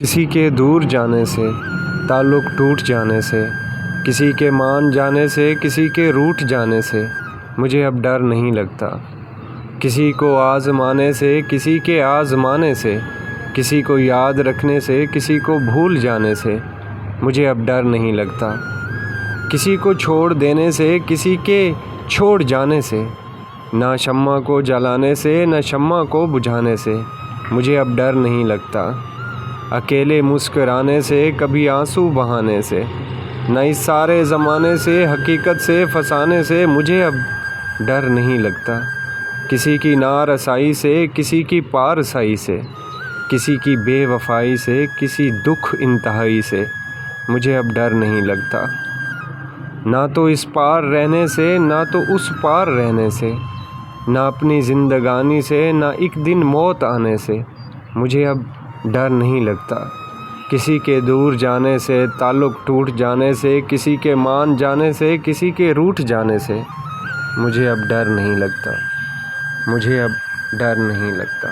کسی کے دور جانے سے، تعلق ٹوٹ جانے سے، کسی کے مان جانے سے، کسی کے روٹھ جانے سے مجھے اب ڈر نہیں لگتا۔ کسی کو آزمانے سے، کسی کے آزمانے سے، کسی کو یاد رکھنے سے، کسی کو بھول جانے سے مجھے اب ڈر نہیں لگتا۔ کسی کو چھوڑ دینے سے، کسی کے چھوڑ جانے سے، نہ شمع کو جلانے سے، نہ شمع کو بجھانے سے مجھے اب ڈر نہیں لگتا۔ اکیلے مسکرانے سے، کبھی آنسو بہانے سے، نہ اس سارے زمانے سے، حقیقت سے پھنسانے سے مجھے اب ڈر نہیں لگتا۔ کسی کی نارسائی سے، کسی کی پارسائی سے، کسی کی بے وفائی سے، کسی دکھ انتہائی سے مجھے اب ڈر نہیں لگتا۔ نہ تو اس پار رہنے سے، نہ تو اس پار رہنے سے، نہ اپنی زندگانی سے، نہ ایک دن موت آنے سے مجھے اب ڈر نہیں لگتا۔ کسی کے دور جانے سے، تعلق ٹوٹ جانے سے، کسی کے مان جانے سے، کسی کے روٹھ جانے سے مجھے اب ڈر نہیں لگتا۔ مجھے اب ڈر نہیں لگتا۔